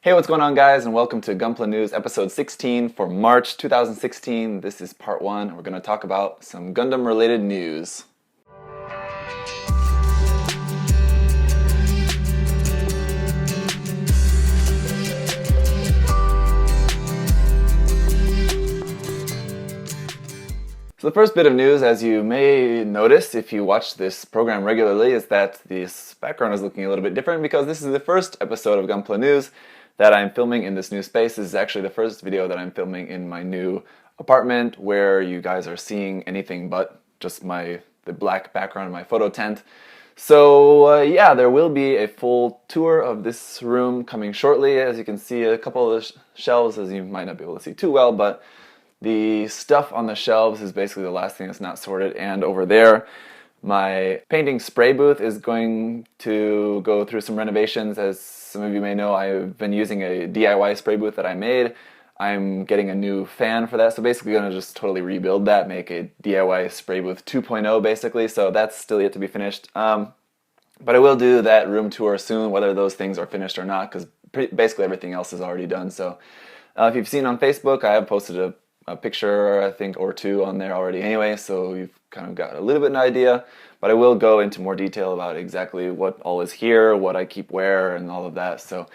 Hey, what's going on, guys, and welcome to Gunpla News episode 16 for March 2016. This is part 1. We're going to talk about some Gundam-related news. So the first bit of news, as you may notice if you watch this program regularly, is that this background is looking a little bit different because this is the first episode of Gunpla News that I'm filming in this new space. This is actually the first video that I'm filming in my new apartment where you guys are seeing anything but just the black background of my photo tent. So yeah, there will be a full tour of this room coming shortly. As you can see, a couple of the shelves, as you might not be able to see too well, but the stuff on the shelves is basically the last thing that's not sorted. And over there, my painting spray booth is going to go through some renovations. As some of you may know, I've been using a DIY spray booth that I made. I'm getting a new fan for that, so basically going to just totally rebuild that, make a DIY spray booth 2.0 basically, so that's still yet to be finished. But I will do that room tour soon, whether those things are finished or not, because basically everything else is already done. So if you've seen on Facebook, I have posted a picture, I think, or two on there already anyway, so you've kind of got a little bit of an idea, but I will go into more detail about exactly what all is here, what I keep where, and all of that, so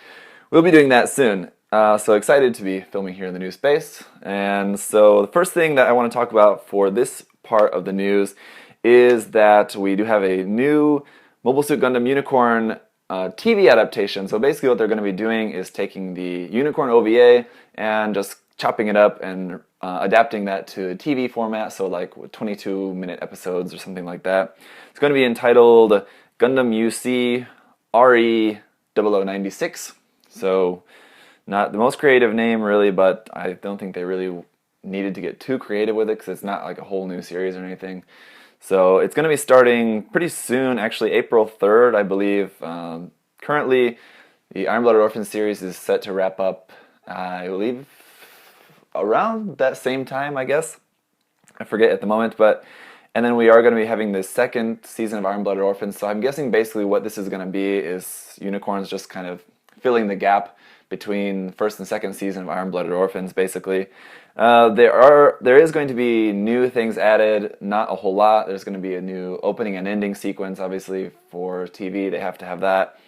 we'll be doing that soon. So excited to be filming here in the new space. And so the first thing that I want to talk about for this part of the news is that we do have a new Mobile Suit Gundam Unicorn TV adaptation. So basically what they're going to be doing is taking the Unicorn OVA and just chopping it up and adapting that to a TV format, so like 22-minute episodes or something like that. It's going to be entitled Gundam UC RE0096. So not the most creative name really, but I don't think they really needed to get too creative with it because it's not like a whole new series or anything. So it's going to be starting pretty soon, actually April 3rd, I believe. Currently, the Iron-Blooded Orphans series is set to wrap up, I believe, around that same time, I guess. I forget at the moment, and then we are going to be having the second season of Iron-Blooded Orphans, so I'm guessing basically what this is going to be is Unicorns just kind of filling the gap between first and second season of Iron-Blooded Orphans, basically. There is going to be new things added, not a whole lot. There's going to be a new opening and ending sequence, obviously, for TV. They have to have that.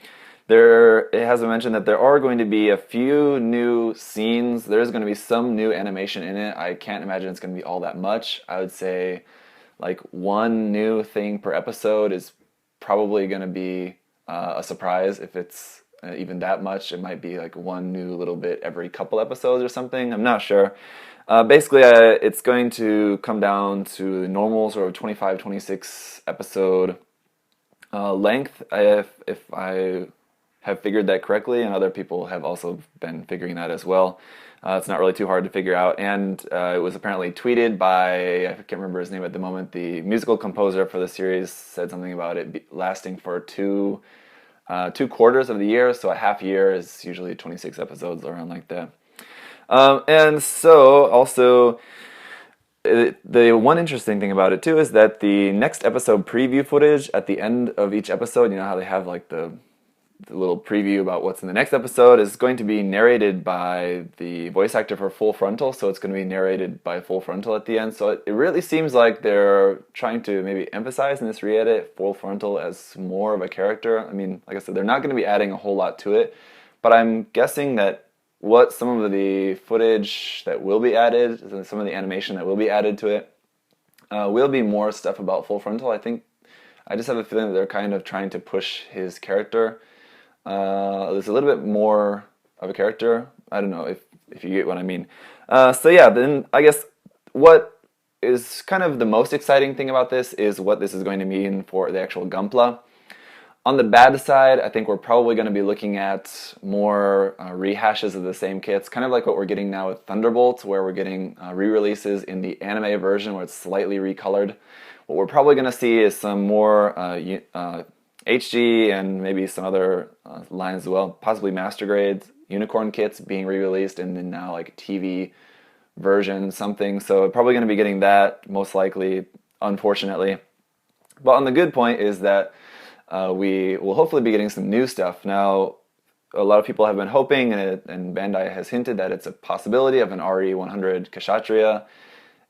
It has been mentioned that there are going to be a few new scenes. There's going to be some new animation in it. I can't imagine it's going to be all that much. I would say like one new thing per episode is probably going to be a surprise. If it's even that much, it might be like one new little bit every couple episodes or something. I'm not sure. Basically, it's going to come down to the normal sort of 25, 26 episode length, if I have figured that correctly, and other people have also been figuring that as well. It's not really too hard to figure out, and it was apparently tweeted by, I can't remember his name at the moment, the musical composer for the series said something about it lasting for two quarters of the year, so a half year is usually 26 episodes, around like that. And so, also, the one interesting thing about it too is that the next episode preview footage at the end of each episode, you know how they have like the little preview about what's in the next episode, is going to be narrated by the voice actor for Full Frontal, so it's going to be narrated by Full Frontal at the end. So it really seems like they're trying to maybe emphasize in this re-edit Full Frontal as more of a character. I mean, like I said, they're not going to be adding a whole lot to it, but I'm guessing that what some of the footage that will be added, some of the animation that will be added to it, will be more stuff about Full Frontal. I just have a feeling that they're kind of trying to push his character. There's a little bit more of a character. I don't know if you get what I mean. So yeah, then I guess what is kind of the most exciting thing about this is what this is going to mean for the actual Gunpla. On the bad side, I think we're probably going to be looking at more rehashes of the same kits, kind of like what we're getting now with Thunderbolt, where we're getting re-releases in the anime version where it's slightly recolored. What we're probably going to see is some more HG and maybe some other lines as well, possibly Master Grade Unicorn kits being re-released and then now like TV version something. So we're probably going to be getting that most likely, unfortunately. But on the good point is that we will hopefully be getting some new stuff. Now, a lot of people have been hoping, and Bandai has hinted that it's a possibility of an RE100 Kshatriya.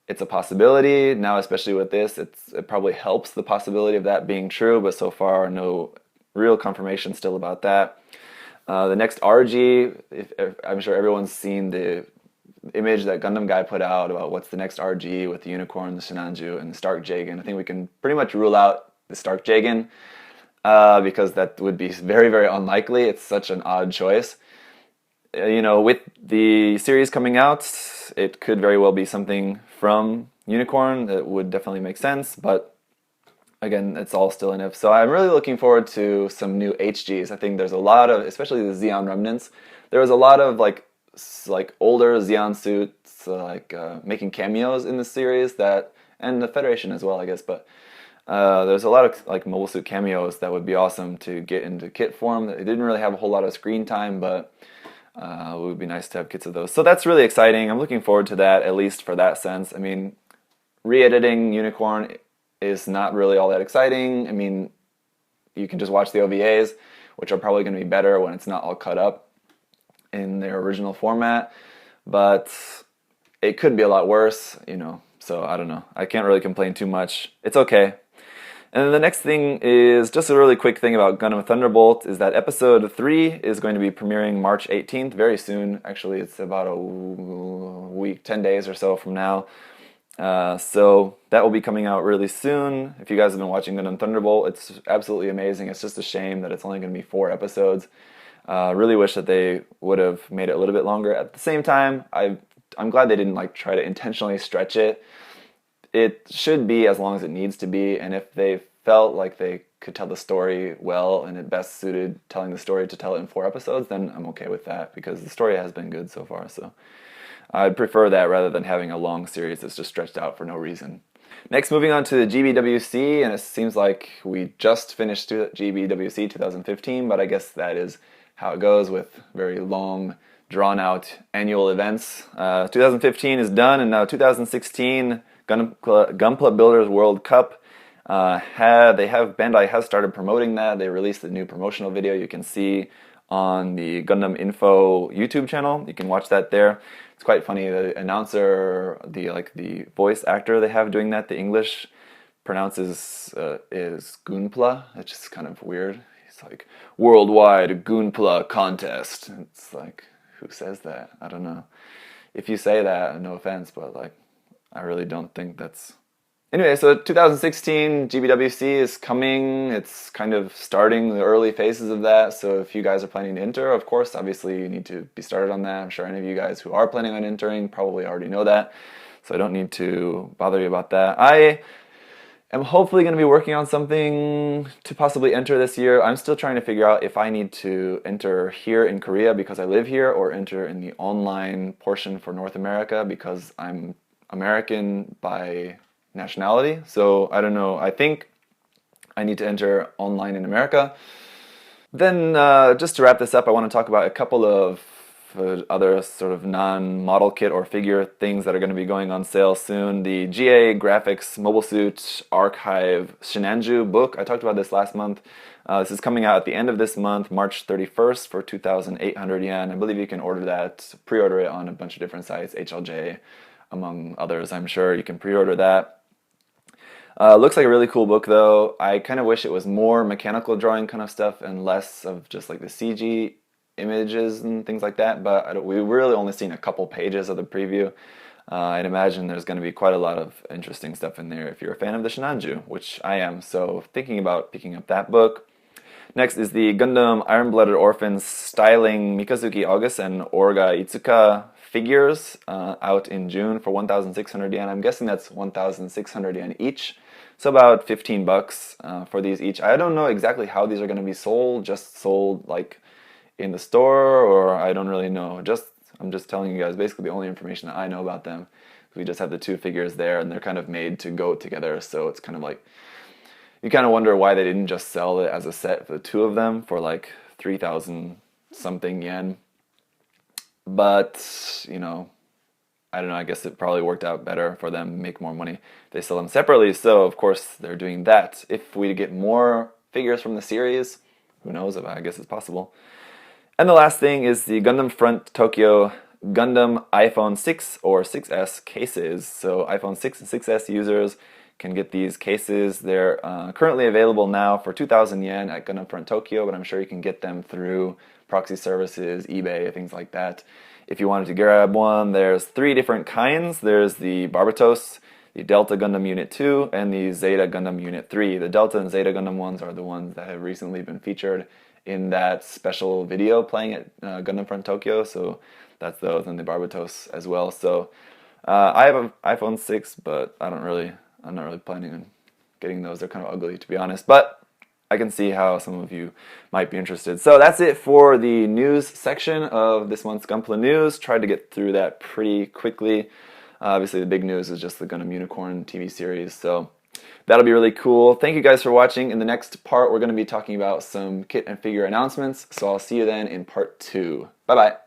It's a possibility. Now, especially with this, it probably helps the possibility of that being true, but so far, no real confirmation still about that. The next RG, I'm sure everyone's seen the image that Gundam Guy put out about what's the next RG with the Unicorn, the Shin Anju, and the Stark Jagan. I think we can pretty much rule out the Stark Jagan because that would be very, very unlikely. It's such an odd choice. With the series coming out, it could very well be something from Unicorn that would definitely make sense, but again, it's all still an if. So I'm really looking forward to some new HGs. I think there's a lot of, especially the Zeon remnants, there was a lot of like older Zeon suits making cameos in the series and the Federation as well, I guess, but there's a lot of like mobile suit cameos that would be awesome to get into kit form. It didn't really have a whole lot of screen time, but it would be nice to have kits of those. So that's really exciting. I'm looking forward to that, at least for that sense. I mean, re-editing Unicorn is not really all that exciting. I mean, you can just watch the OVAs, which are probably going to be better when it's not all cut up in their original format, but it could be a lot worse, so I don't know. I can't really complain too much. It's okay. And then the next thing is just a really quick thing about Gundam Thunderbolt is that episode 3 is going to be premiering March 18th, very soon. Actually, it's about a week, 10 days or so from now. So that will be coming out really soon. If you guys have been watching Gundam Thunderbolt, it's absolutely amazing. It's just a shame that it's only going to be 4 episodes. Really wish that they would have made it a little bit longer. At the same time, I'm glad they didn't try to intentionally stretch it. It should be as long as it needs to be, and if they felt like they could tell the story well and it best suited telling the story to tell it in 4 episodes, then I'm okay with that because the story has been good so far. So I'd prefer that rather than having a long series that's just stretched out for no reason. Next, moving on to the GBWC, and it seems like we just finished GBWC 2015, but I guess that is how it goes with very long, drawn-out annual events. 2015 is done, and now 2016 Gunpla Builders World Cup. Bandai has started promoting that. They released a new promotional video you can see on the Gundam Info YouTube channel. You can watch that there. It's quite funny. The announcer, the voice actor they have doing that, the English pronounces is Gunpla. It's just kind of weird. He's like, worldwide Gunpla contest. It's like, who says that? I don't know. If you say that, no offense, but I really don't think that's... Anyway, so 2016 GBWC is coming. It's kind of starting the early phases of that. So if you guys are planning to enter, of course, obviously you need to be started on that. I'm sure any of you guys who are planning on entering probably already know that. So I don't need to bother you about that. I am hopefully going to be working on something to possibly enter this year. I'm still trying to figure out if I need to enter here in Korea because I live here or enter in the online portion for North America because I'm American by nationality. So I don't know. I think I need to enter online in America. Then just to wrap this up, I want to talk about a couple of other sort of non-model kit or figure things that are going to be going on sale soon. The GA Graphics Mobile Suit Archive Shin Anju book. I talked about this last month. This is coming out at the end of this month, March 31st for 2,800 yen. I believe you can order that, pre-order it on a bunch of different sites, HLJ, among others. I'm sure you can pre-order that. Looks like a really cool book though. I kind of wish it was more mechanical drawing kind of stuff and less of just the CG images and things like that, but we've really only seen a couple pages of the preview. I'd imagine there's going to be quite a lot of interesting stuff in there if you're a fan of the Shin Anju, which I am, so thinking about picking up that book. Next is the Gundam Iron-Blooded Orphans Styling Mikazuki August and Orga Itsuka figures out in June for 1,600 yen. I'm guessing that's 1,600 yen each, so about 15 bucks for these each. I don't know exactly how these are going to be sold, just sold in the store, or I don't really know. I'm just telling you guys basically the only information that I know about them. We just have the 2 figures there, and they're kind of made to go together, so it's kind of you kind of wonder why they didn't just sell it as a set for the 2 of them for 3,000 something yen. But, I don't know, I guess it probably worked out better for them, make more money. They sell them separately, so of course they're doing that. If we get more figures from the series, who knows, I guess it's possible. And the last thing is the Gundam Front Tokyo Gundam iPhone 6 or 6S cases. So iPhone 6 and 6S users can get these cases. They're currently available now for 2,000 yen at Gundam Front Tokyo, but I'm sure you can get them through proxy services, eBay, things like that. If you wanted to grab one, there's 3 different kinds. There's the Barbatos, the Delta Gundam Unit 2, and the Zeta Gundam Unit 3. The Delta and Zeta Gundam ones are the ones that have recently been featured in that special video playing at Gundam Front Tokyo, so that's those, and the Barbatos as well. So I have an iPhone 6, but I'm not really planning on getting those. They're kind of ugly, to be honest, but I can see how some of you might be interested. So that's it for the news section of this month's Gunpla News. Tried to get through that pretty quickly. Obviously, the big news is just the Gundam Unicorn TV series, so that'll be really cool. Thank you guys for watching. In the next part, we're going to be talking about some kit and figure announcements, so I'll see you then in part 2. Bye-bye.